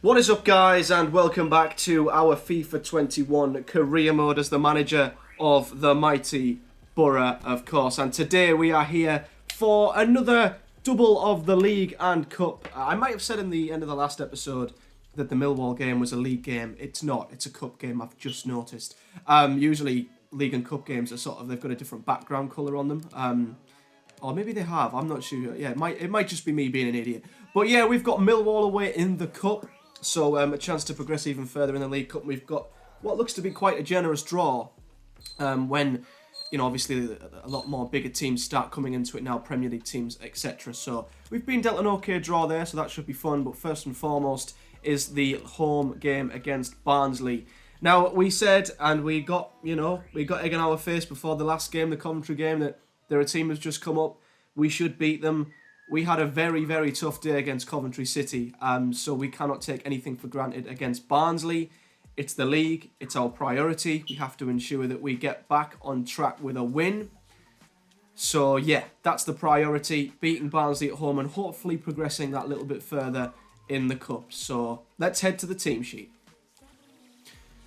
What is up, guys, and welcome back to our FIFA 21 career mode as the manager of the mighty Boro, of course. And today we are here for another double of the league and cup. I might have said in the end of the last episode that the Millwall game was a league game. It's not. It's a cup game, I've just noticed. Usually league and cup games are they've got a different background colour on them. Or maybe they have, I'm not sure. Yeah, it might just be me being an idiot. But yeah, we've got Millwall away in the cup. So a chance to progress even further in the League Cup. We've got what looks to be quite a generous draw when, obviously a lot more bigger teams start coming into it now, Premier League teams, etc. So we've been dealt an okay draw there, so that should be fun. But first and foremost is the home game against Barnsley. Now, we said, and we got egg on our face before the last game, the Coventry game, that they're a team that's just come up. We should beat them. We had a very, very tough day against Coventry City, so we cannot take anything for granted against Barnsley. It's the league, it's our priority. We have to ensure that we get back on track with a win. So yeah, that's the priority, beating Barnsley at home and hopefully progressing that little bit further in the cup. So let's head to the team sheet.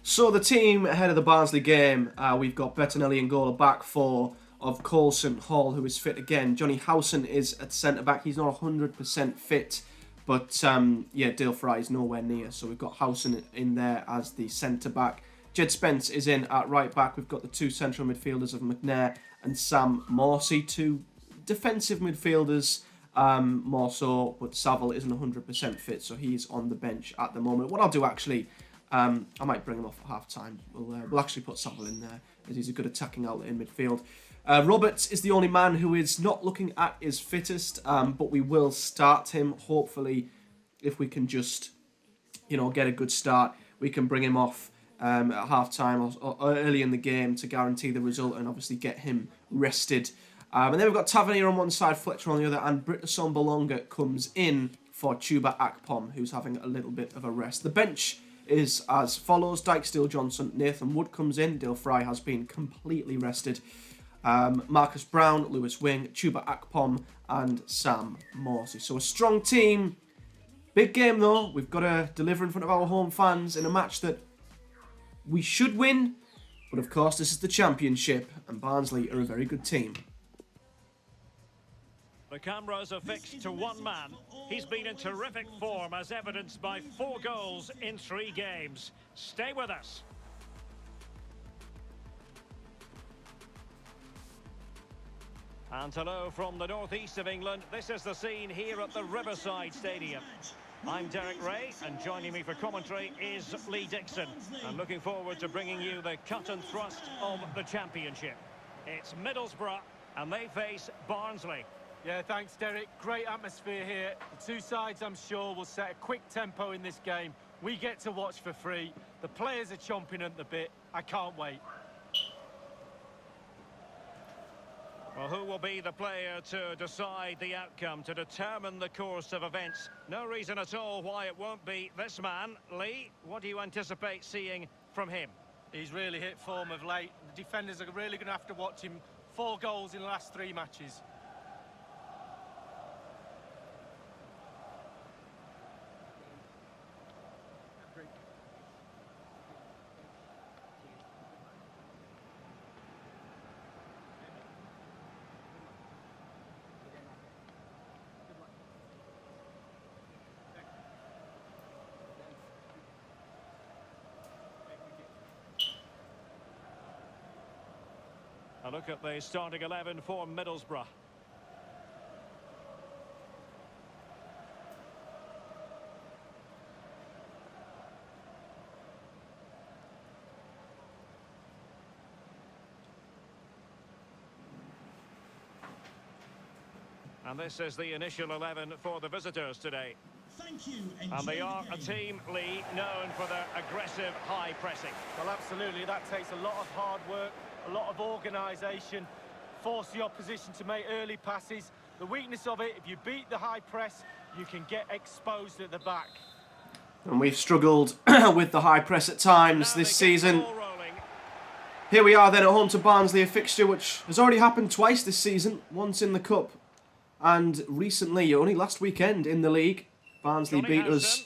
So the team ahead of the Barnsley game, we've got Bettinelli and goal back for of Coulson, Hall, who is fit again. Johnny Howson is at centre-back. He's not 100% fit, but Dale Fry is nowhere near. So we've got Howson in there as the centre-back. Jed Spence is in at right-back. We've got the two central midfielders of McNair and Sam Morsey. Two defensive midfielders, more so, but Saville isn't 100% fit, so he's on the bench at the moment. What I'll do, actually, I might bring him off at half-time. We'll actually put Saville in there, as he's a good attacking outlet in midfield. Roberts is the only man who is not looking at his fittest, but we will start him. Hopefully, if we can just, get a good start, we can bring him off at half-time or early in the game to guarantee the result and obviously get him rested. And then we've got Tavernier on one side, Fletcher on the other, and Britterson Bolonga comes in for Chuba Akpom, who's having a little bit of a rest. The bench is as follows: Dyke, Steele, Johnson, Nathan Wood comes in. Dale Fry has been completely rested. Marcus Brown, Lewis Wing, Chuba Akpom, and Sam Morsey. So a strong team. Big game though. We've got to deliver in front of our home fans in a match that we should win. But of course, this is the Championship, and Barnsley are a very good team. The cameras are fixed to one man. He's been in terrific form, as evidenced by 4 goals in 3 games. Stay with us. And hello from the northeast of England. This is the scene here at the Riverside Stadium. I'm Derek Ray, and joining me for commentary is Lee Dixon. I'm looking forward to bringing you the cut and thrust of the Championship. It's Middlesbrough, and they face Barnsley. Yeah, thanks, Derek. Great atmosphere here. The two sides, I'm sure, will set a quick tempo in this game. We get to watch for free. The players are chomping at the bit. I can't wait. Well, who will be the player to decide the outcome, to determine the course of events? No reason at all why it won't be this man. Lee, what do you anticipate seeing from him? He's really hit form of late. The defenders are really going to have to watch him. 4 goals in the last 3 matches. A look at the starting 11 for Middlesbrough. And this is the initial 11 for the visitors today. Thank you. And they are a team, Lee, known for their aggressive high pressing. Well, absolutely. That takes a lot of hard work, a lot of organisation, force the opposition to make early passes. The weakness of it, if you beat the high press, you can get exposed at the back. And we've struggled with the high press at times this season. Here we are then at home to Barnsley, a fixture which has already happened twice this season. Once in the Cup and recently, only last weekend in the league. Barnsley beat us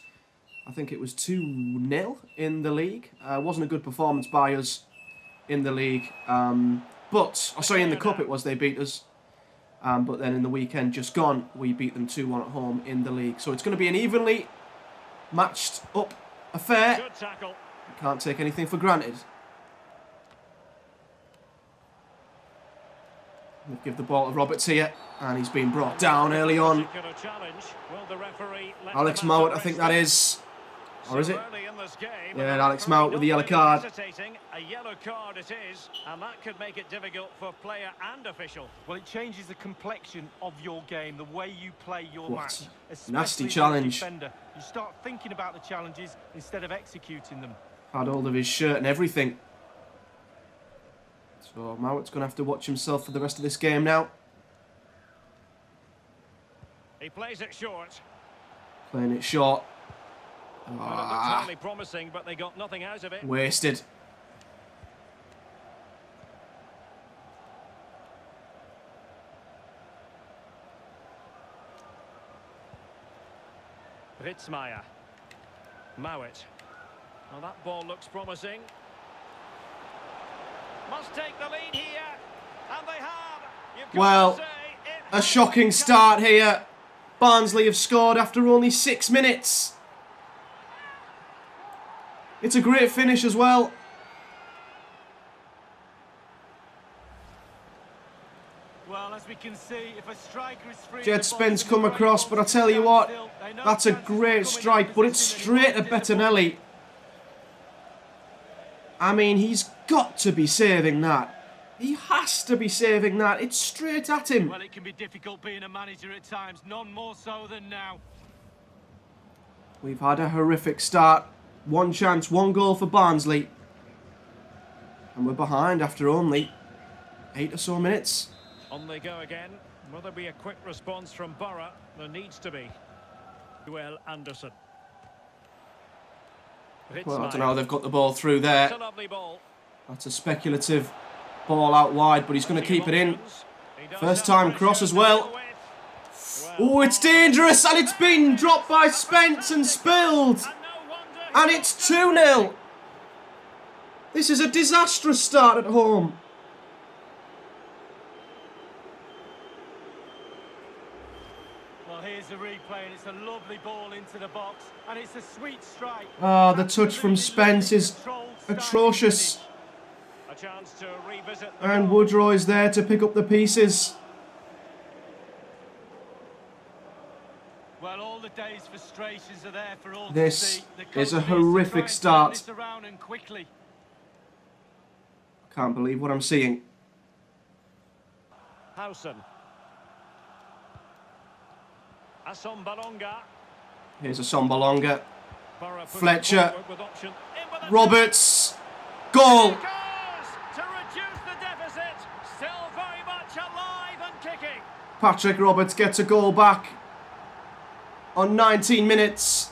I think it was 2-0 in the league. Wasn't a good performance by us in the league. In the cup it was, they beat us. But then in the weekend just gone, we beat them 2-1 at home in the league. So it's going to be an evenly matched up affair. Good tackle. You can't take anything for granted. We'll give the ball to Roberts here, and he's been brought down early on. Alex Mowat, I think that is. Or is it? Yeah, Alex Mowat with the yellow card. A yellow card it is, and that could make it difficult for player and official. Well, it changes the complexion of your game, the way you play your match. Nasty challenge. Defender. You start thinking about the challenges instead of executing them. Had hold of his shirt and everything. So Mowat's going to have to watch himself for the rest of this game now. He plays it short. Playing it short. Well, it looked highly promising, but they got nothing out of it. Wasted. Ritzmaier. Mowat. Well, that ball looks promising. Must take the lead here, and they have. Well, a shocking start here. Barnsley have scored after only 6 minutes. It's a great finish as well. Well, as we can see, if a striker is free, Jed Spence come across, but I tell you what, that's a great strike, but it's straight to Bettinelli. I mean, he's got to be saving that. He has to be saving that. It's straight at him. Well, it can be difficult being a manager at times, none more so than now. We've had a horrific start. 1 chance, 1 goal for Barnsley. And we're behind after only 8 or so minutes. On they go again. Will there be a quick response from Boro? There needs to be. Well, Anderson. Well, I don't know how they've got the ball through there. It's a lovely ball. That's a speculative ball out wide, but he's going to keep it in. First time cross as well. Oh, it's dangerous, and it's been dropped by Spence and spilled. And it's 2-0. This is a disastrous start at home. Well, here's the replay, and it's a lovely ball into the box, and it's a sweet strike. Oh, the touch from Spence is atrocious. A chance to revisit And Woodrow is there to pick up the pieces. Well, all the day's frustrations are there for all This to see. is a horrific start. Quickly. Can't believe what I'm seeing. Howson. Asombalonga. Here's a Sombalonga. Boro put Fletcher. forward with option. In with a Roberts. Goal. It goes to reduce the deficit. Still very much alive and kicking. Patrick Roberts gets a goal back on 19 minutes.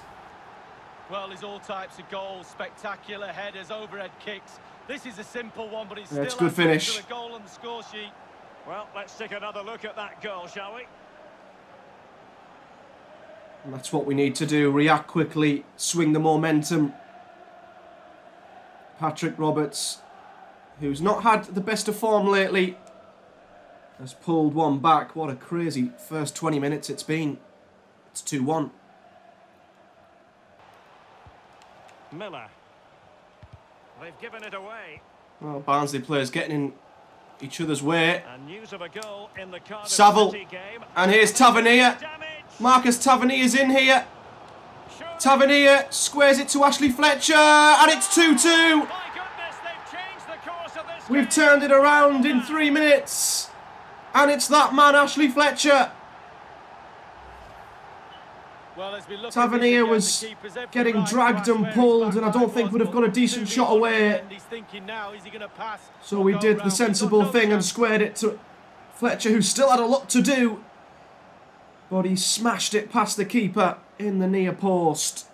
Well, there's all types of goals, spectacular headers, overhead kicks. This is a simple one, but it's Yeah, still it's a good adds up finish. to a goal on the score sheet. Well, let's take another look at that goal, shall we? And that's what we need to do. React quickly, swing the momentum. Patrick Roberts, who's not had the best of form lately, has pulled one back. What a crazy first 20 minutes it's been. It's 2-1. Miller. They've given it away. Well, Barnsley players getting in each other's way. And news of a goal in the Cardiff Saville. City game. And here's Tavernier. Damage. Marcus Tavernier's in here. Tavernier squares it to Ashley Fletcher. And it's 2-2. My goodness, they've changed the course of this We've game. turned it around in 3 minutes. And it's that man, Ashley Fletcher. Well, as we look Tavernier at this again, was the keeper's every getting right dragged to and ask pulled, where his and I back don't line think would have was, got a but decent 2 shot metres away. and he's thinking now, is he going to pass? So or we go did round? the sensible We've got no thing and chance. squared it to Fletcher, who still had a lot to do. But he smashed it past the keeper in the near post.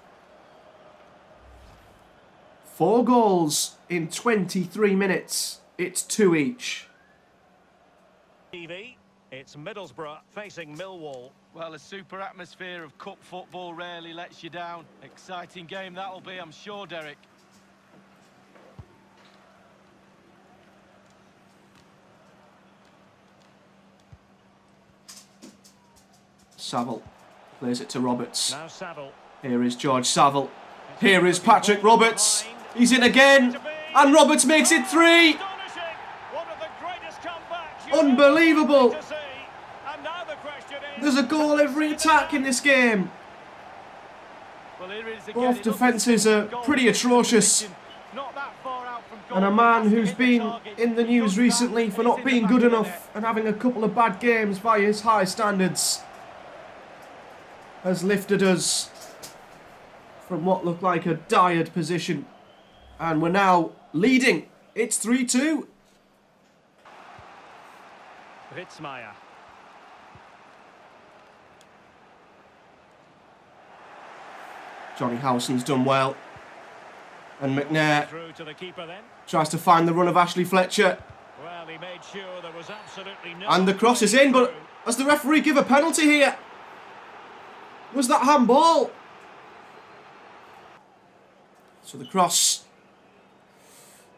4 goals in 23 minutes. It's 2 each. TV. It's Middlesbrough facing Millwall. Well, a super atmosphere of cup football rarely lets you down. Exciting game that'll be, I'm sure, Derek. Saville plays it to Roberts. Now Saville. Here is George Saville. Here is Patrick Roberts. He's in again. And Roberts makes it 3. Unbelievable. There's a goal every attack in this game. Both defences are pretty atrocious. And a man who's been in the news recently for not being good enough and having a couple of bad games by his high standards has lifted us from what looked like a dire position. And we're now leading. It's 3-2. Witzmeier. Johnny Howson's done well. And McNair Through to the keeper then. tries to find the run of Ashley Fletcher. Well, he made sure there was absolutely no... And the cross is in, but does the referee give a penalty here? Was that handball? So the cross.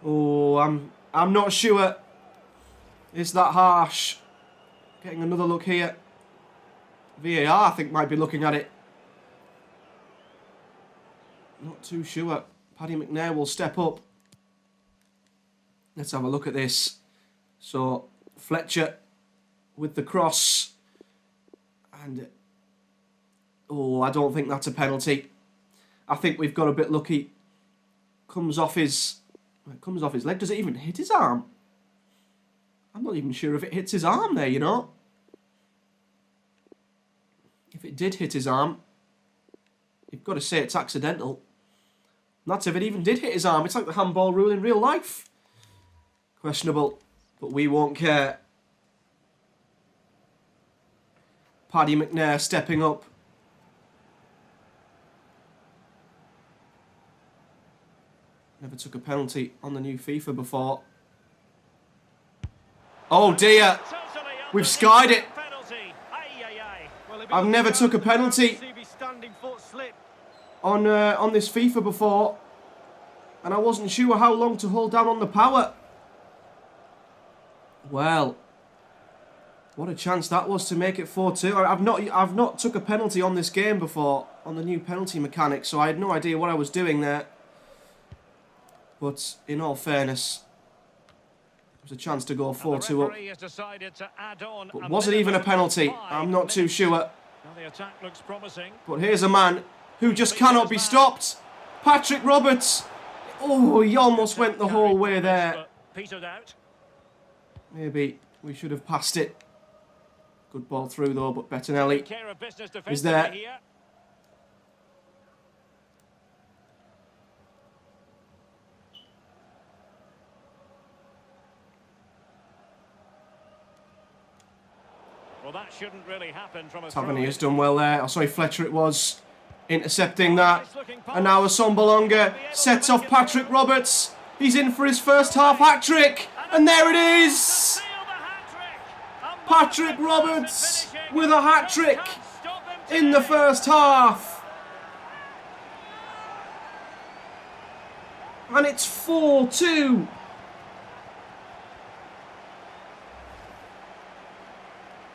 Oh, I'm not sure. Is that harsh? Getting another look here. VAR, I think, might be looking at it. Not too sure. Paddy McNair will step up. Let's have a look at this. So, Fletcher with the cross. And... oh, I don't think that's a penalty. I think we've got a bit lucky. Comes off his leg. Does it even hit his arm? I'm not even sure if it hits his arm there, you know. If it did hit his arm, you've got to say it's accidental. And that's if it even did hit his arm. It's like the handball rule in real life. Questionable, but we won't care. Paddy McNair stepping up. Never took a penalty on the new FIFA before. Oh dear, we've skied it. I've never took a penalty on this FIFA before, and I wasn't sure how long to hold down on the power. Well, what a chance that was to make it 4-2. I've not took a penalty on this game before on the new penalty mechanic, so I had no idea what I was doing there. But in all fairness, it was a chance to go 4-2 up. But was it even a penalty? I'm not too sure. But here's a man who just cannot be stopped. Patrick Roberts. Oh, he almost went the whole way there. Maybe we should have passed it. Good ball through though, but Bettinelli is there. Well, that shouldn't really happen from a Tavernier has done well there. Oh, sorry, Fletcher it was. Intercepting that. And now Assombalonga sets off Patrick Roberts. He's in for his first half hat-trick. And there it is! Patrick Roberts with a hat-trick in the first half. And it's 4-2.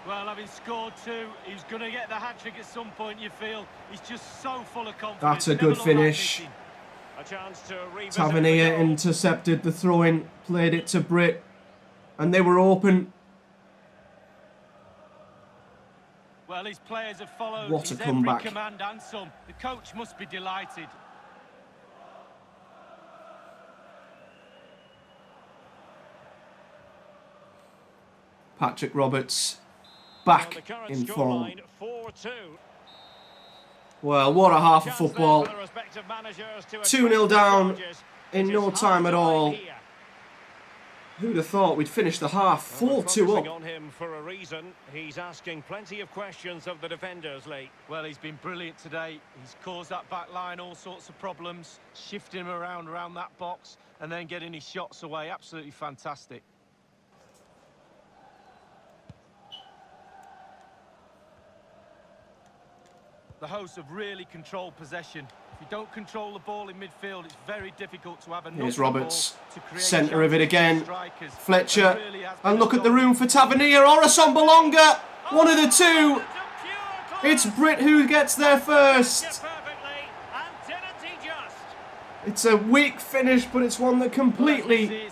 Well, having scored 2, he's going to get the hat-trick at some point, you feel. He's just so full of confidence. That's a good finish. Tavernier intercepted the throw-in, played it to Britt, and they were open. Well, his players have followed What a his comeback. every command and some. The coach must be delighted. Patrick Roberts back in form. Well, what a half of football. 2-0 down in no time at all. Who'd have thought we'd finish the half 4-2 up? On him for a reason. He's asking plenty of questions of the defenders, Lee. Well, he's been brilliant today. He's caused that back line all sorts of problems, shifting him around that box, and then getting his shots away. Absolutely fantastic. The hosts have really controlled possession. If you don't control the ball in midfield, it's very difficult to have a Here's Roberts, centre of it again. Fletcher, Really and look at the room for Tavernier or Assombalonga. One of the two. It's Britt who gets there first. It's a weak finish, but it's one that completely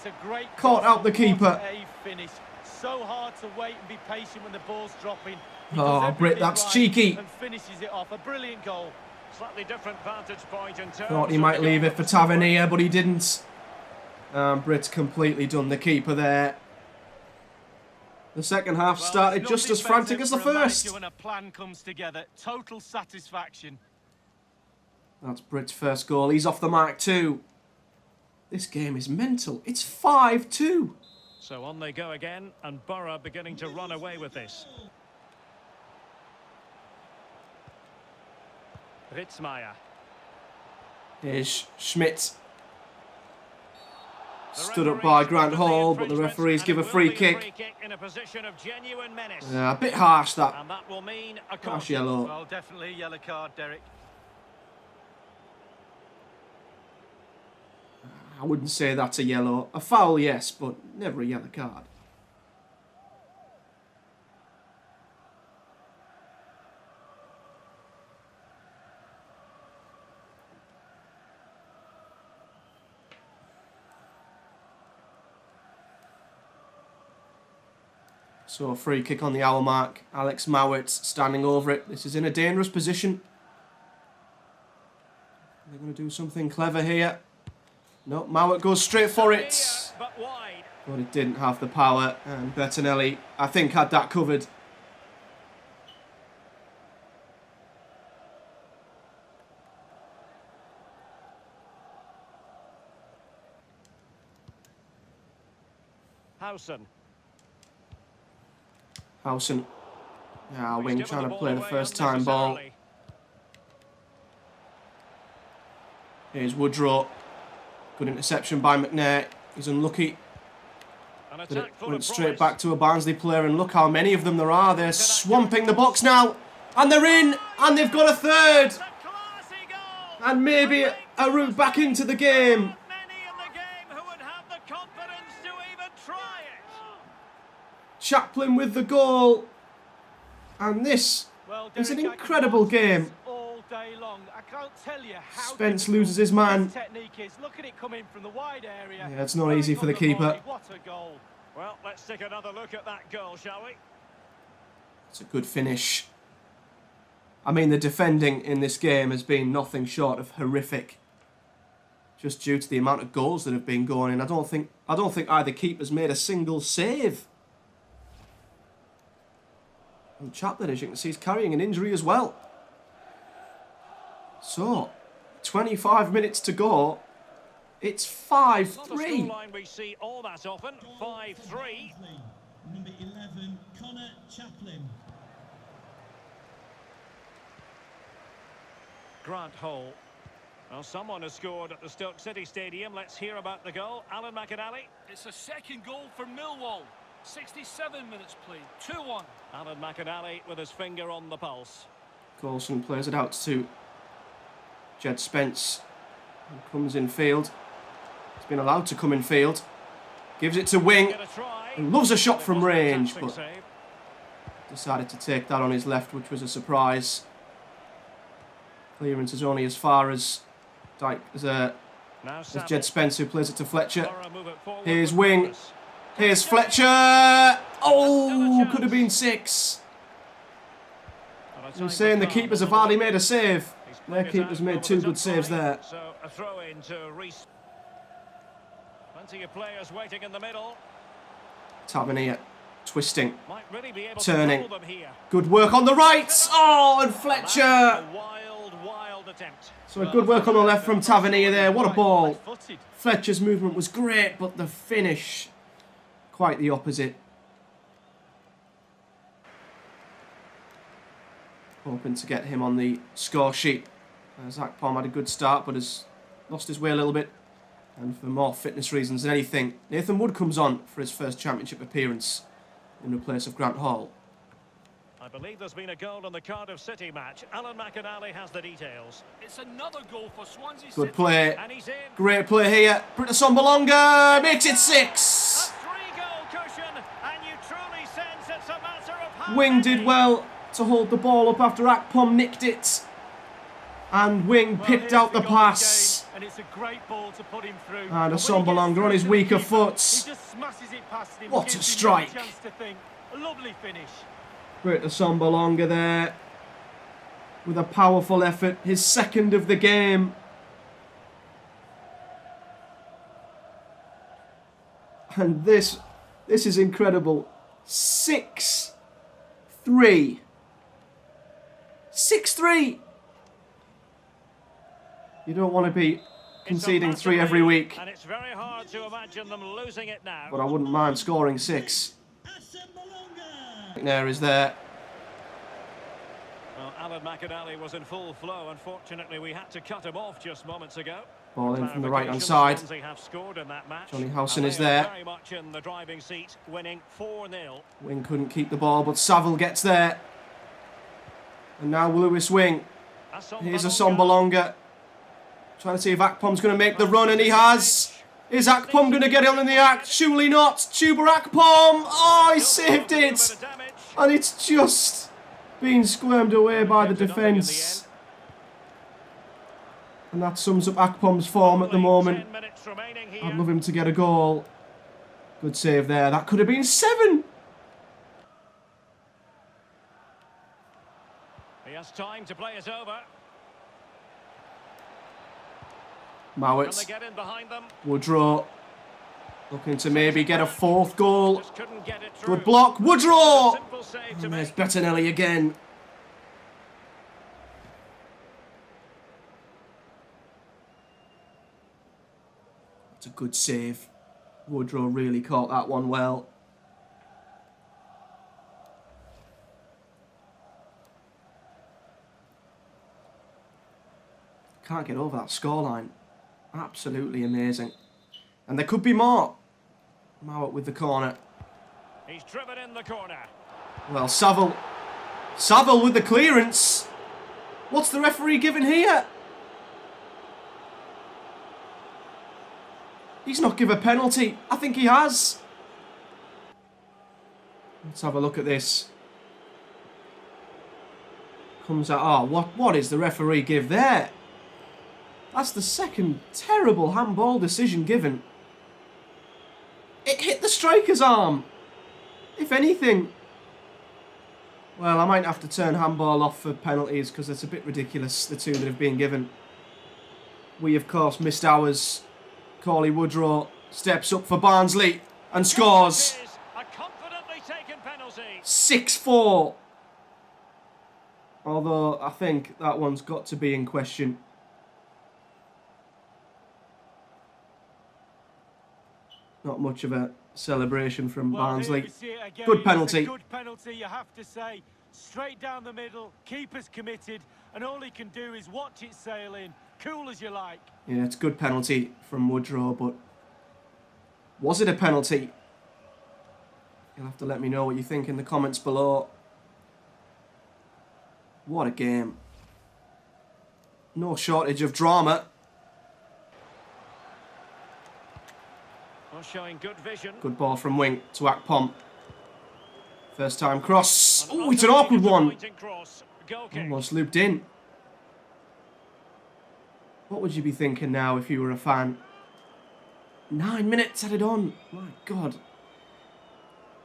caught out the keeper. So hard to wait and be patient when the ball's dropping. Oh, Britt, that's cheeky. And finishes it off. A brilliant goal. Slightly different vantage point in terms. Thought he might leave it for Tavernier, but he didn't. Britt's completely done the keeper there. The second half started just as frantic as the first. When a plan comes together, total satisfaction. That's Britt's first goal. He's off the mark too. This game is mental. It's 5-2. So on they go again, and Boro beginning to run away with this. Ritzmaier. Here's Schmidt. Stood up by Grant Hall, but the referees give a free kick. A bit harsh, that. And that will mean a harsh yellow. Well, definitely a yellow card, Derek. I wouldn't say that's a yellow. A foul, yes, but never a yellow card. So a free kick on the hour mark. Alex Mowat standing over it. This is in a dangerous position. They're going to do something clever here. No, Mowat goes straight for it. But it didn't have the power. And Bettinelli, I think, had that covered. Howson. Howson. Yeah, wing trying to play the first time ball. Here's Woodrow. Good interception by McNair. He's unlucky. But it went straight back to a Barnsley player, and look how many of them there are. They're swamping the box now. And they're in, and they've got a third. And maybe a route back into the game. Chaplin with the goal. And this is an incredible game. Spence loses his man. Yeah, it's not easy for the keeper. Well, let's take another look at that goal, shall we? It's a good finish. I mean, the defending in this game has been nothing short of horrific. Just due to the amount of goals that have been going in. I don't think either keeper's made a single save. And Chaplin, as you can see, is carrying an injury as well. So, 25 minutes to go. It's 5-3. Line we see all that often. 5-3. Number 11, Connor Chaplin. Grant Hall. Well, someone has scored at the Stoke City Stadium. Let's hear about the goal. Alan McAnally. It's a second goal for Millwall. 67 minutes played. 2-1. Alan McAnally with his finger on the pulse. Coulson plays it out to Jed Spence. Who comes in field. He's been allowed to come in field. Gives it to Wing. And loves a shot from range, but decided to take that on his left, which was a surprise. Clearance is only as far as Jed Spence, who plays it to Fletcher. Here's Wing. Here's Fletcher. Oh, could have been 6. I'm saying the keepers have hardly made a save. Their keeper's made 2 good saves there. So a throw in to Reece. Plenty of players waiting in the middle. Tavernier twisting, Might really be able turning. to them here. Good work on the right. Oh, and Fletcher. A wild attempt. So a good work on the left from Tavernier there. What a ball. Fletcher's movement was great, but the finish, quite the opposite. Hoping to get him on the score sheet. As Akpom had a good start, but has lost his way a little bit. And for more fitness reasons than anything, Nathan Wood comes on for his first championship appearance in the place of Grant Hall. I believe there's been a goal in the Cardiff City match. Alan McInally has the details. It's another goal for Swansea Good City. play. And he's in. Great play here. Britasombalonga makes it 6. A 3-goal cushion, and you truly sense it's a matter of how Wing did many. well to hold the ball up after Akpom nicked it. And Wing Well, picked here's out the goal pass. again, and it's a great ball to put him through. And when he gets Asombalonga through on his to the weaker keeper, foot. He just smashes it past him. What gives a him no strike. chance to think. A lovely finish. Britasombalonga there with a powerful effort. His second of the game. And this is incredible. 6-3. 6-3. You don't want to be conceding 3 every week, And it's very hard to imagine them losing it now. but I wouldn't mind scoring 6. Asombalonga. There is there. Well, Alan McInally was in full flow. Unfortunately, we had to cut him off just moments ago. Ball in from the right hand side. Swansea have scored in that match. Johnny Howson And is they are there. very much in the driving seat, winning 4-0. Wing couldn't keep the ball, but Saville gets there. And now Lewis Wing. Here's Asombalonga. Trying to see if Akpom's going to make the run, and he has. Is Akpom going to get on in the act? Surely not. Tuber Akpom. Oh, he saved it. And it's just been squirmed away by the defence. And that sums up Akpom's form at the moment. I'd love him to get a goal. Good save there. That could have been 7. He has time to play it over. Can they Mowat. get in behind them? Woodrow. Looking to maybe get a 4th goal. Just couldn't get it through. Good block. Woodrow. Simple save to And there's make. Bettinelli again. It's a good save. Woodrow really caught that one well. Can't get over that scoreline. Absolutely amazing. And there could be more. Mowat with the corner. He's driven in the corner. Well, Saville. Saville with the clearance. What's the referee giving here? He's not given a penalty. I think he has. Let's have a look at this. Comes out. Oh, what is the referee give there? That's the second terrible handball decision given. It hit the striker's arm. If anything. Well, I might have to turn handball off for penalties because it's a bit ridiculous, the 2 that have been given. We, of course, missed ours. Cauley Woodrow steps up for Barnsley and scores. It is a confidently taken penalty. 6-4. Although, I think that one's got to be in question. Not much of a celebration from Well, here Barnsley. we see it again. Good It's a penalty. good penalty, you have to say. Straight down the middle, keeper's committed, and all he can do is watch it sail in. Cool as you like. Yeah, it's a good penalty from Woodrow, but was it a penalty? You'll have to let me know what you think in the comments below. What a game. No shortage of drama. Well, showing good vision. Good ball from Wing to Akpom. First time cross. And Oh, it's an awkward one. pointing cross. Goal kick. Almost looped in. What would you be thinking now if you were a fan? 9 minutes added on. My God.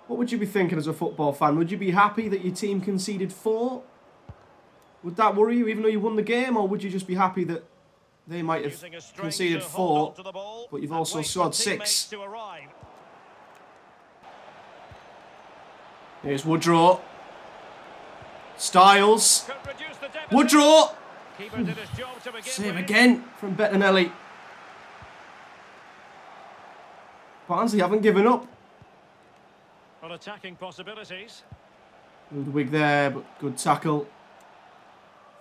What would you be thinking as a football fan? Would you be happy that your team conceded 4? Would that worry you even though you won the game? Or would you just be happy that they might have Using a string conceded to hold 4, on to the ball but you've and also wait for scored teammates 6? to arrive. Here's Woodrow. Styles. Could reduce the deficit. Woodrow. Keeper did his job to begin Save with. again from Bettinelli. Barnsley haven't given up. Well, attacking possibilities. Ludwig there, but good tackle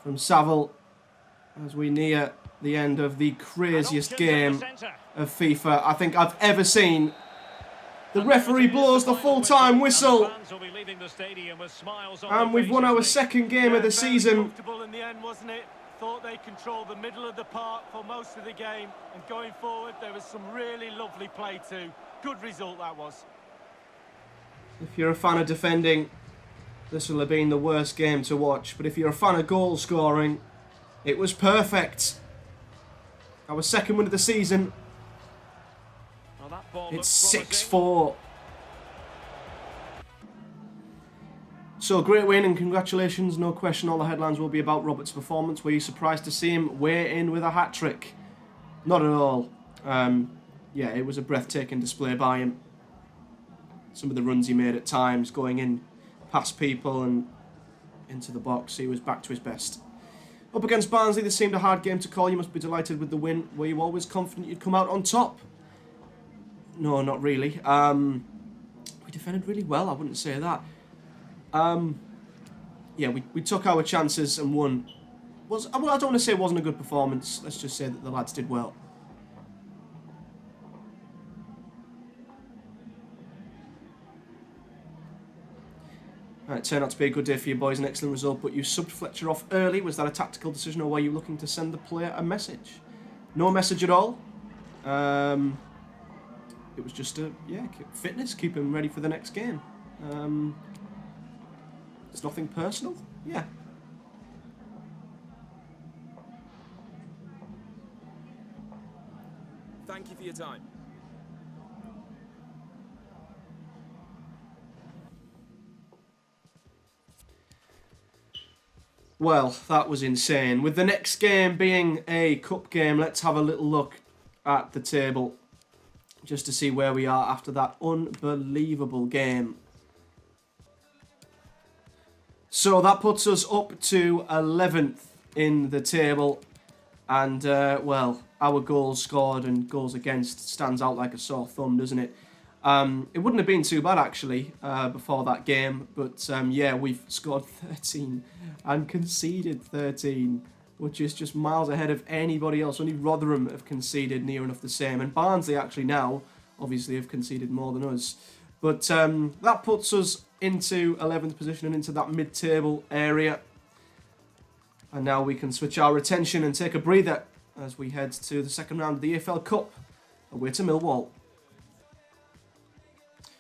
from Saville as we near the end of the craziest And options in game the centre. of FIFA I think I've ever seen. The referee blows the full-time whistle. Fans will be leaving the stadium with smiles on And their we've won our faces, Lee. second game of the Very season. comfortable in the end, wasn't it? Thought they controlled the middle of the park for most of the game, and going forward there was some really lovely play too. Good result that was. If you're a fan of defending, this will have been the worst game to watch. But if you're a fan of goal scoring, it was perfect. Our second win of the season. Well, that ball It's looks 6-4. So, great win and congratulations. No question all the headlines will be about Robert's performance. Were you surprised to see him weigh in with a hat-trick? Not at all. Yeah, it was a breathtaking display by him. Some of the runs he made at times, going in past people and into the box, he was back to his best. Up against Barnsley, this seemed a hard game to call. You must be delighted with the win. Were you always confident you'd come out on top? No, not really. We defended really well, I wouldn't say that. Yeah, we took our chances and won. Well, I don't want to say it wasn't a good performance. Let's just say that the lads did well. It turned out to be a good day for you boys, an excellent result, but you subbed Fletcher off early. Was that a tactical decision, or were you looking to send the player a message? No message at all. It was just fitness, keep him ready for the next game. It's nothing personal. Yeah. Thank you for your time. Well, that was insane. With the next game being a cup game, let's have a little look at the table just to see where we are after that unbelievable game. So that puts us up to 11th in the table. And, well, our goals scored and goals against stands out like a sore thumb, doesn't it? It wouldn't have been too bad, actually, before that game. But, yeah, we've scored 13 and conceded 13, which is just miles ahead of anybody else. Only Rotherham have conceded near enough the same. And Barnsley, actually, now, obviously, have conceded more than us. But that puts us into 11th position and into that mid-table area. And now we can switch our attention and take a breather as we head to the second round of the EFL Cup, away to Millwall.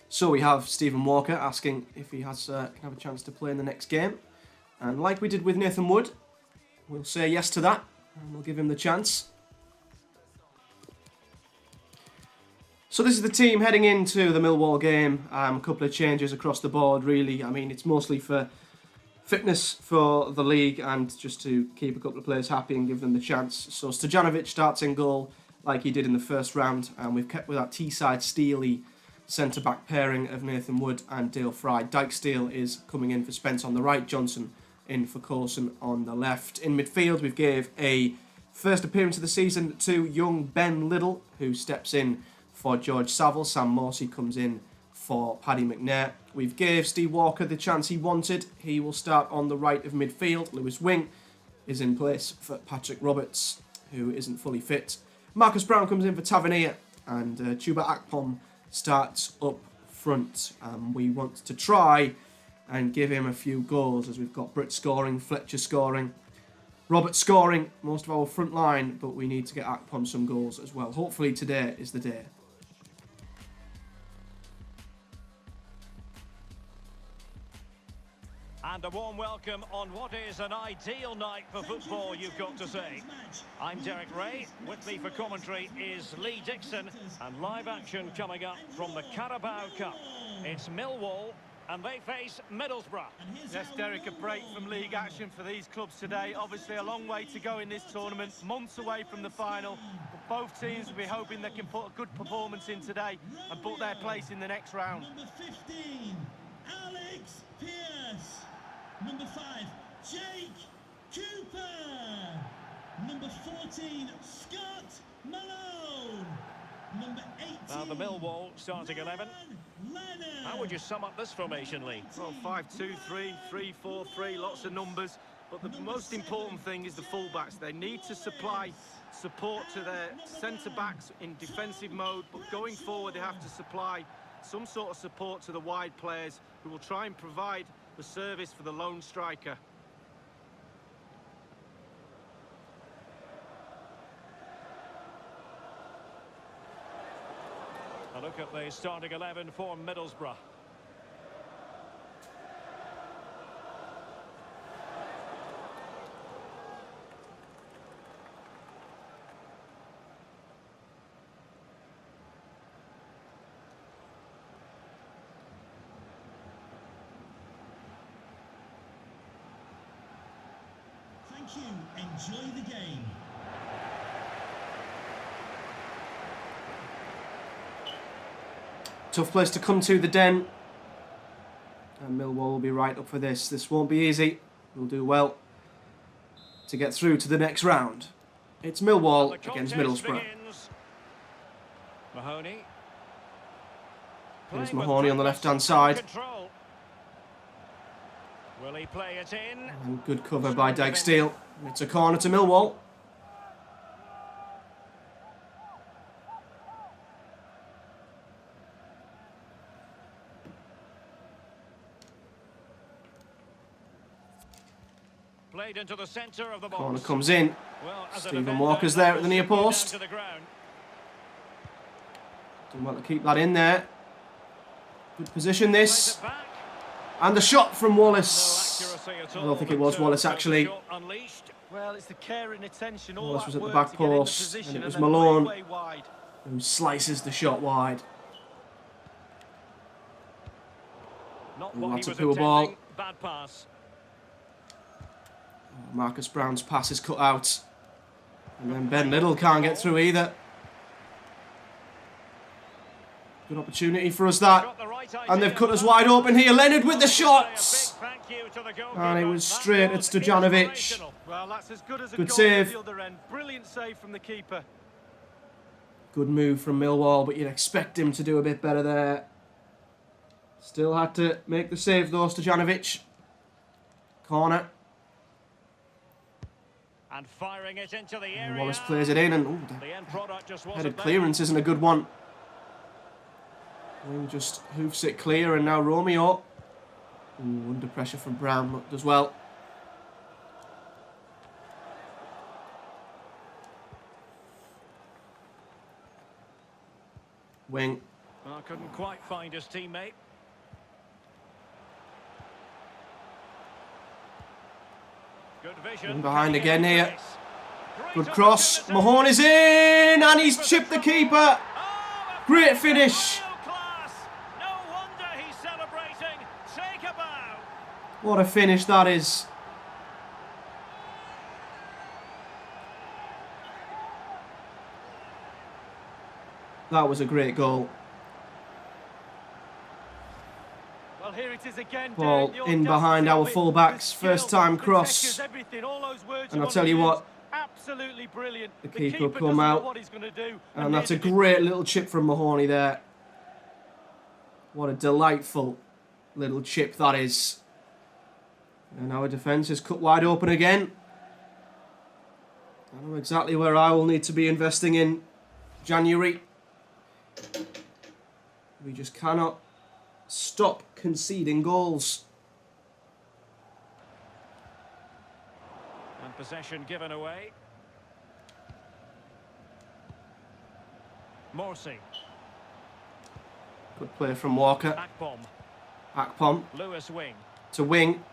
So we have Stephen Walker asking if he has can have a chance to play in the next game. And like we did with Nathan Wood, we'll say yes to that and we'll give him the chance. So this is the team heading into the Millwall game. A couple of changes across the board, really. I mean, it's mostly for fitness for the league and just to keep a couple of players happy and give them the chance. So Stojanovic starts in goal like he did in the first round, and we've kept with that Teesside Steely centre-back pairing of Nathan Wood and Dale Fry. Dykesdale is coming in for Spence on the right, Johnson in for Coulson on the left. In midfield, we've gave a first appearance of the season to young Ben Liddle, who steps in for George Saville. Sam Morsey comes in for Paddy McNair. We've gave Steve Walker the chance he wanted. He will start on the right of midfield. Lewis Wing is in place for Patrick Roberts, who isn't fully fit. Marcus Brown comes in for Tavernier, and Chuba Akpom starts up front. We want to try and give him a few goals, as we've got Britt scoring, Fletcher scoring, Robert scoring, most of our front line, but we need to get Akpom some goals as well. Hopefully today is the day. And a warm welcome on what is an ideal night for football, you've got to say. I'm Derek Ray. With me for commentary is Lee Dixon. And live action coming up from the Carabao Cup. It's Millwall, and they face Middlesbrough. Yes, Derek, a break from league action for these clubs today. Obviously a long way to go in this tournament, months away from the final. But both teams will be hoping they can put a good performance in today and put their place in the next round. Number 15, Alex Pearce. Number 5, Jake Cooper. Number 14, Scott Malone. Number 18. Now the Millwall starting 11. How would you sum up this formation, Lee? Well, 5-2-3, 3-4-3, lots of numbers. But the most important thing is the fullbacks. They need to supply support to their centre-backs in defensive mode, but going forward they have to supply some sort of support to the wide players who will try and provide the service for the lone striker. A look at the starting 11 for Middlesbrough. Thank you. Enjoy the game. Tough place to come to, the Den. And Millwall will be right up for this. This won't be easy. We'll do well to get through to the next round. It's Millwall against Middlesbrough. Mahoney. Here's Mahoney on the left-hand side. Will he play it in? And good cover by Dykesteel. It's a corner to Millwall. Played into the centre of the box. Corner comes in. Well, Stephen Walker's there at the near post. To the ground. Didn't want to keep that in there. Good position this. Plays it back. And the shot from No Wallace. accuracy at I all, don't think it but, was Wallace the actually. shot unleashed. Well, it's the care and attention. All Wallace that was at the work back to get in the post, position and it was then Malone. way wide. Who slices the shot wide. Not Ooh, what that's he a was poor intending. ball. Bad pass. Marcus Brown's pass is cut out. And then Ben Little can't get through either. Good opportunity for us that. Got the right And they've idea. cut us wide open here. Leonard with the A shots. big thank you to the goalkeeper. And it was That straight at was Stojanovic. inspirational. Well, that's as good as a Good goal save. at the other end. Brilliant save from the keeper. Good move from Millwall, but you'd expect him to do a bit better there. Still had to make the save though, Stojanovic. Corner. And firing it into the And area. Wallace plays it in, and ooh, The end product just the wasn't headed there. clearance isn't a good one. Wing just hoofs it clear, and now Romeo. Ooh, under pressure from Brown as well. Wing. Well, couldn't quite find his teammate. Good vision. In behind Can he again get here. place? Great Good cross. opportunity. Mahoney's in, and he's chipped the keeper. Oh, a Great finish. finish. Royal class. No wonder he's celebrating. Take a bow. What a finish that is. That was a great goal. Well, here it is again. Ball Derek, the in behind our audacity of it, fullbacks. the skill, First time the cross. textures, everything, all those words And you I'll tell you want what, to use. Absolutely brilliant. the keeper come doesn't know out. what he's going to do. And that's a neither did great little chip from Mahoney there. What a delightful little chip that is. And our defence is cut wide open again. I know exactly where I will need to be investing in January. We just cannot stop conceding goals. And possession given away. Morsi. Good play from Walker. Akpom. Akpom Lewis Wing. to Wing.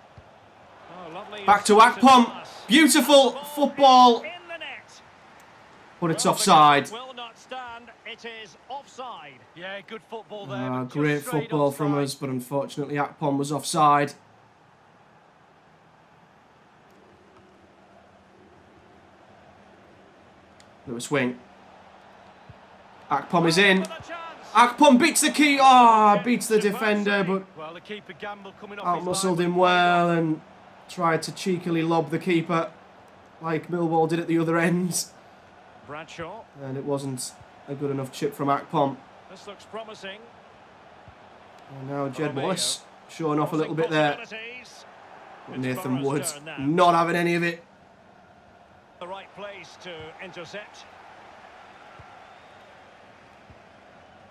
Oh, lovely. Back to incisive Akpom. pass. Beautiful football. In the net. But it's Well, the offside. goal will not stand. It is offside. Yeah, good football there. but just Great straight football from offside. us, but unfortunately Akpom was offside. Lewis Wing. Akpom is in. For the chance. Akpom beats the key. Beats the defender, but Well, the keeper gamble coming off his outmuscled line. him well and tried to cheekily lob the keeper like Millwall did at the other end. Bradshaw. And it wasn't a good enough chip from Akpom. This looks promising. And now Jed Romeo. Wallace showing off a little bit there. Possibilities. But It's Nathan Boro's Wood turn now. not having any of it. The right place to intercept.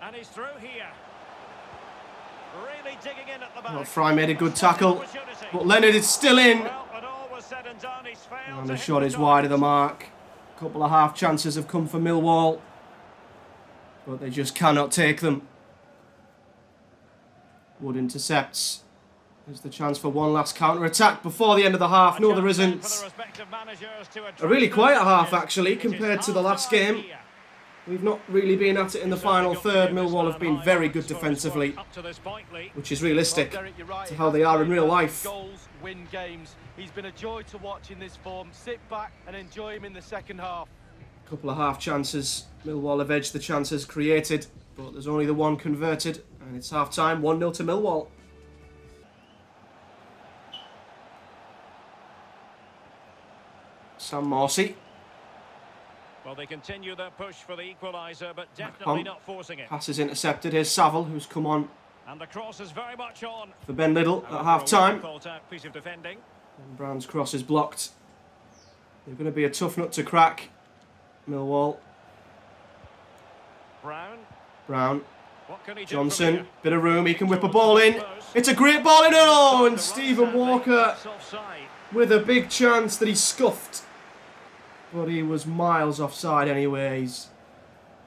And he's through here. Really digging in at the back. Well, Fry made a good tackle, but Leonard is still in. Well, when all was said and done, he's failed And to the hit shot the is wide of the target. mark. A couple of half chances have come for Millwall, but they just cannot take them. Wood intercepts. There's the chance for one last counter-attack before the end of the half. No, there isn't. A really quiet half, actually, compared to the last game. We've not really been at it in the final third. Millwall have been very good defensively, which is realistic to how they are in real life. Goals win games. He's been a joy to watch in this form. Sit back and enjoy him in the second half. A couple of half chances. Millwall have edged the chances created, but there's only the one converted, and it's half-time, 1-0 to Millwall. Sam Morsey. Well, they continue their push for the equaliser, but definitely not forcing it. Pass is intercepted. Here's Saville, who's come on And the cross is very much on. for Ben Little at half-time. Piece of defending. And Brown's cross is blocked. They're going to be a tough nut to crack, Millwall. Brown. What can he do Johnson, from here? bit of room, he can whip a ball in. It's a great ball in, oh, and Stephen Walker with a big chance that he scuffed. But he was miles offside anyway.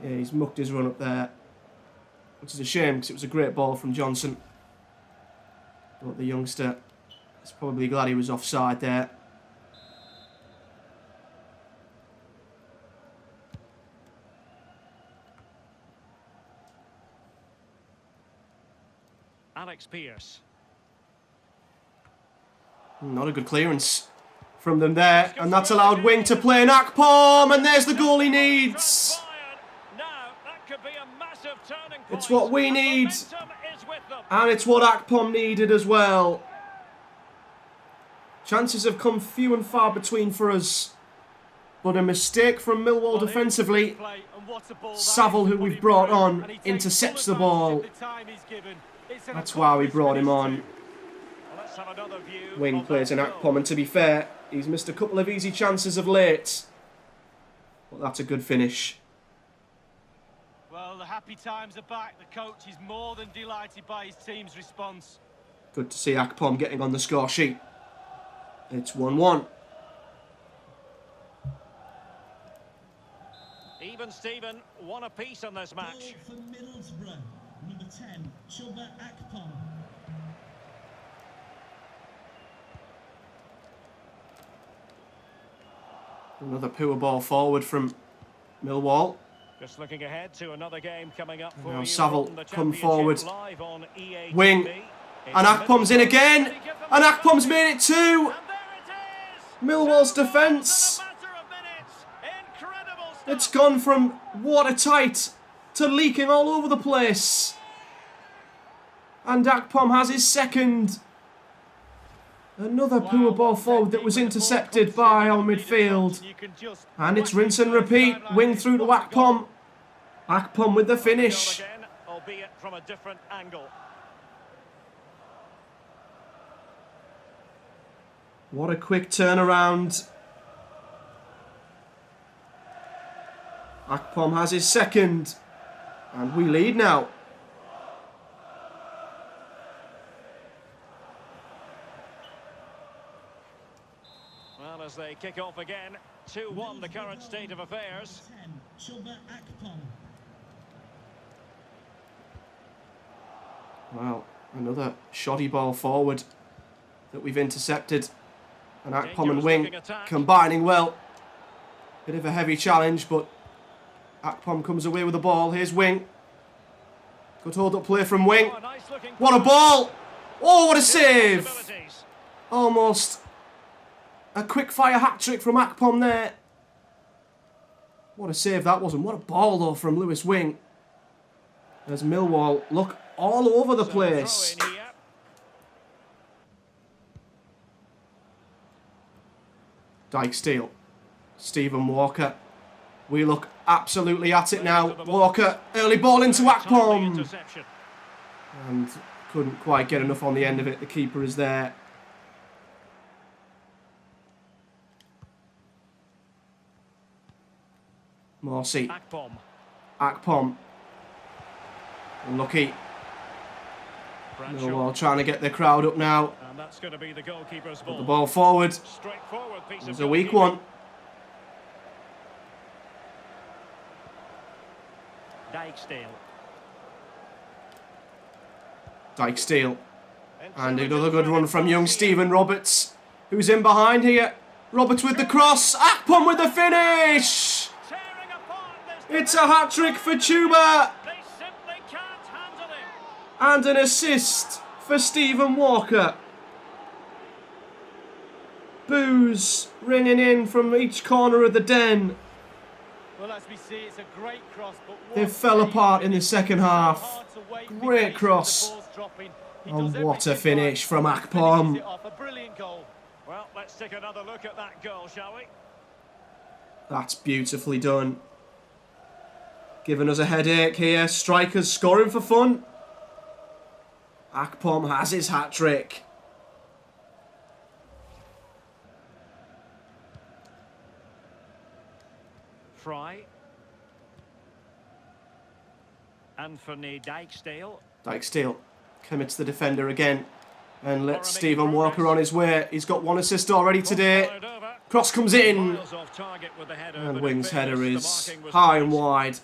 He's mucked his run up there. Which is a shame, because it was a great ball from Johnson. But the youngster is probably glad he was offside there. Alex Pearce. Not a good clearance from them there, and that's allowed Wing to play in Akpom, and there's the goal he needs. Now, that could be a massive turning point. It's what we need, Momentum is with them. and it's what Akpom needed as well. Chances have come few and far between for us, but a mistake from Millwall defensively. Saville, who we've brought on, intercepts the ball. That's why we brought him on. Let's have another view. Wing of plays in that Akpom, goal. and to be fair, he's missed a couple of easy chances of late. But that's a good finish. Well, the happy times are back. The coach is more than delighted by his team's response. Good to see Akpom getting on the score sheet. It's 1-1. Even Steven, one apiece on this match. Goal for Middlesbrough, number 10, Chuba Akpom. Another poor ball forward from Millwall. Just looking ahead to another game coming up for Now you. Saville from the come Championship forward. live on EA Wing. TV. And Akpom's in again. And Akpom's made it too. And there it is. Millwall's Two goals defence. in a matter of minutes. Incredible stuff. It's gone from watertight to leaking all over the place. And Akpom has his second. Another poor ball forward that was intercepted by our midfield. And it's rinse and repeat. Wing through to Akpom. Akpom with the finish. Goal again, albeit from a different angle. What a quick turnaround. Akpom has his second. And we lead now. Well, as they kick off again, 2-1 the current state of affairs. 10, Chuba Akpom. Well, another shoddy ball forward that we've intercepted. And Akpom and Wing combining well. Bit of a heavy challenge, but Akpom comes away with the ball. Here's Wing. Good hold-up play from Wing. Oh, a nice looking What a ball! Oh, what a save! possibilities. Almost a quick-fire hat-trick from Akpom there. What a save that was, and what a ball, though, from Lewis Wing. There's Millwall. Look, all over the So, place. throw in here. Dyke Steele. Stephen Walker. We look absolutely at it now. Walker, early ball into Timely Akpom. interception. And couldn't quite get enough on the end of it. The keeper is there. Morsey. Akpom. Akpom. Unlucky. Millwall trying to get the crowd up now. And that's going to be the goalkeeper's Put ball. the ball forward. Straightforward piece It's of a weak goalkeeping. one. Dyke-Steele. And another good run from young Stephen Roberts, who's in behind here. Roberts with the cross. Akpom with the finish. Tearing apart this It's a hat-trick for Tuba. They simply can't handle him. And an assist for Stephen Walker. Boos ringing in from each corner of the den. Well, as we see, it's a great cross, but They fell apart in the second half. Great cross. And what a finish from Akpom. A brilliant goal. Well, let's take another look at that goal, shall we? That's beautifully done. Giving us a headache here. Strikers scoring for fun. Akpom has his hat-trick. Fry. Anthony Dyke-Steele. Dyke-Steele commits the defender again and lets Stephen Walker on his way. He's got one assist already today. Cross comes in. Miles off target with the header, And but Wing's in fairness, header the is marking was high and great. wide.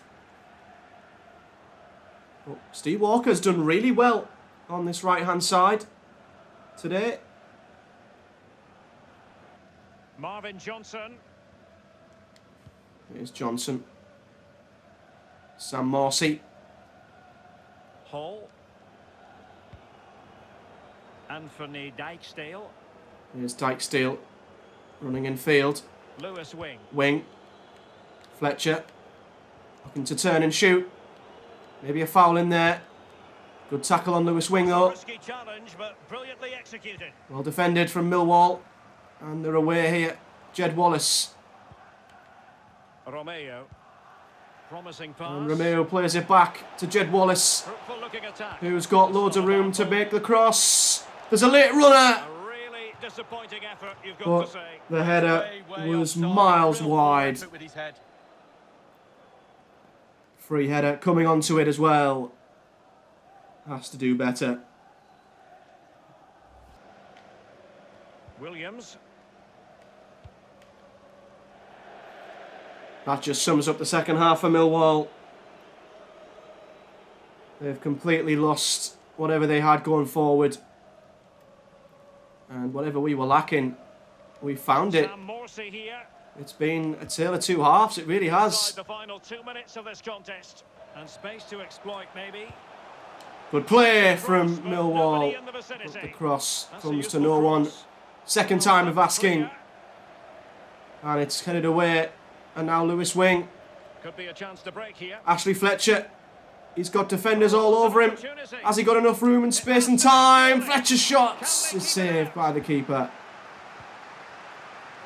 But Steve Walker's done really well on this right-hand side today. Marvin Johnson. Here's Johnson. Sam Morsey. Hall. Anthony Dyke-Steele. Here's Dyke-Steele running in field. Lewis Wing. Wing. Fletcher. Looking to turn and shoot. Maybe a foul in there. Good tackle on Lewis Wing though. Risky challenge, but brilliantly executed. Well defended from Millwall. And they're away here. Jed Wallace. Romeo. Promising pass. And Romeo plays it back to Jed Wallace, Fruitful looking attack. who's got loads of room to make the cross. There's a late runner. A really disappointing effort, you've got But to say. the header Way was offside. miles Real poor wide. effort with his head. Free header coming onto it as well. Has to do better. Williams. That just sums up the second half for Millwall. They've completely lost whatever they had going forward. And whatever we were lacking, we found it. Sam Morsey here. It's been a tale of two halves, it really has. Inside the final 2 minutes of this contest. And space to exploit, maybe. Good play from Cross, but nobody Millwall. in the vicinity. But the cross That's a comes to useful no one. cross. Second time of asking. And it's headed away. And now Lewis Wing. Could be a chance to break here. Ashley Fletcher. He's got defenders all over him. Has he got enough room and space and time? Fletcher's shot is saved by the keeper.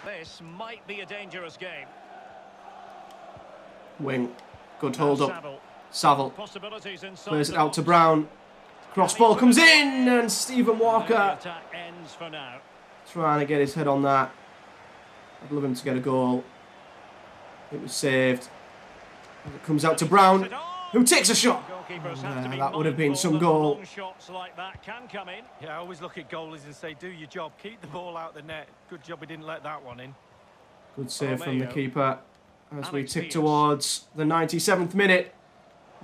This might be a dangerous game. Wing. Good hold up. Saville. Saville Possibilities inside plays it the out to box. Brown. Cross ball comes in and Stephen The Walker attack ends for now. trying to get his head on that. I'd love him to get a goal. It was saved. And it comes out to Brown, who takes a shot. Goalkeepers have to be That would have been mindful some that goal. long shots like that can come in. Yeah, I always look at goalies and say, do your job. Keep the ball out the net. Good job he didn't let that one in. Good save from the Romeo. keeper as we Alex tick Pearce. towards the 97th minute.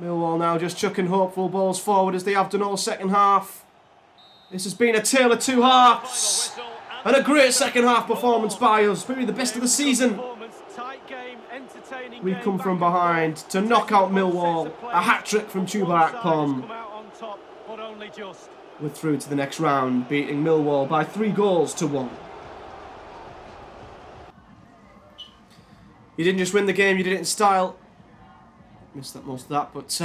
Millwall now just chucking hopeful balls forward as they have done all second half. This has been a tale of two halves. Final whistle And a great second half performance by us. Maybe the best of the season. Performance, tight game, entertaining We game, come from back and behind forth. to knock out Technical Millwall. sets of play. A hat-trick from Tuba One side has Akpom. come out on top, but only just. We're through to the next round, beating Millwall by 3-1. You didn't just win the game, you did it in style. Missed that most of that, but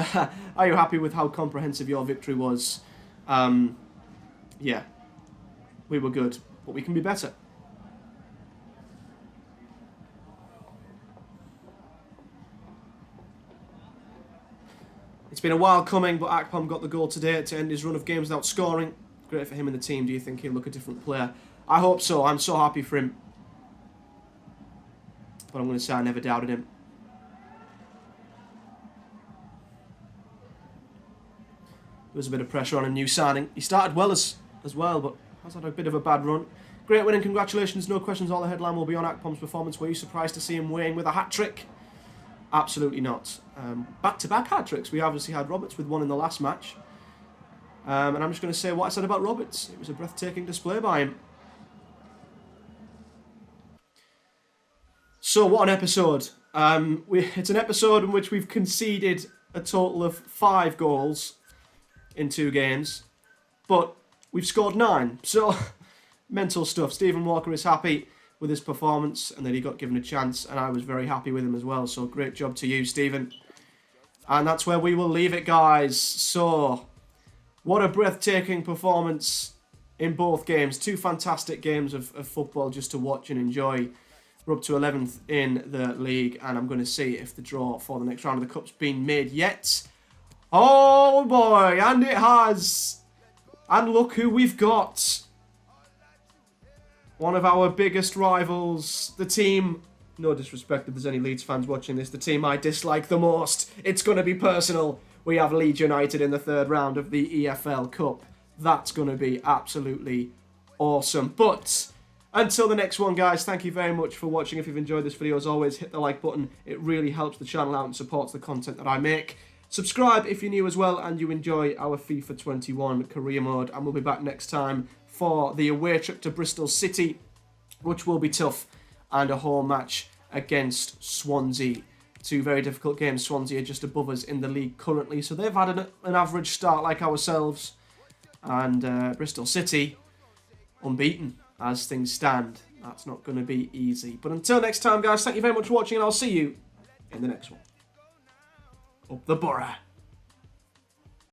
are you happy with how comprehensive your victory was? Yeah, we were good, but we can be better. It's been a while coming, but Akpom got the goal today to end his run of games without scoring. Great for him and the team. Do you think he'll look a different player? I hope so. I'm so happy for him. But I'm going to say I never doubted him. was a bit of pressure on a new signing. He started well as well, but has had a bit of a bad run. Great win and congratulations. No questions. All the headline will be on Akpom's performance. Were you surprised to see him weighing with a hat-trick? Absolutely not. Back-to-back hat-tricks. We obviously had Roberts with one in the last match. And I'm just going to say what I said about Roberts. It was a breathtaking display by him. So, what an episode. It's an episode in which we've conceded a total of 5 goals in 2 games. But we've scored 9. So, mental stuff. Stephen Walker is happy with his performance and that he got given a chance. And I was very happy with him as well. So, great job to you, Stephen. And that's where we will leave it, guys. So, what a breathtaking performance in both games. 2 fantastic games of football just to watch and enjoy. We're up to 11th in the league, and I'm going to see if the draw for the next round of the Cup's been made yet. Oh boy, and it has. And look who we've got. One of our biggest rivals, the team, no disrespect if there's any Leeds fans watching this, the team I dislike the most. It's going to be personal. We have Leeds United in the 3rd round of the EFL Cup. That's going to be absolutely awesome. But until the next one, guys, thank you very much for watching. If you've enjoyed this video, as always, hit the like button. It really helps the channel out and supports the content that I make. Subscribe if you're new as well and you enjoy our FIFA 21 career mode. And we'll be back next time for the away trip to Bristol City, which will be tough, and a home match against Swansea. 2 very difficult games. Swansea are just above us in the league currently, so they've had an average start like ourselves. And Bristol City, unbeaten as things stand. That's not going to be easy. But until next time, guys, thank you very much for watching, and I'll see you in the next one. Up the Boro.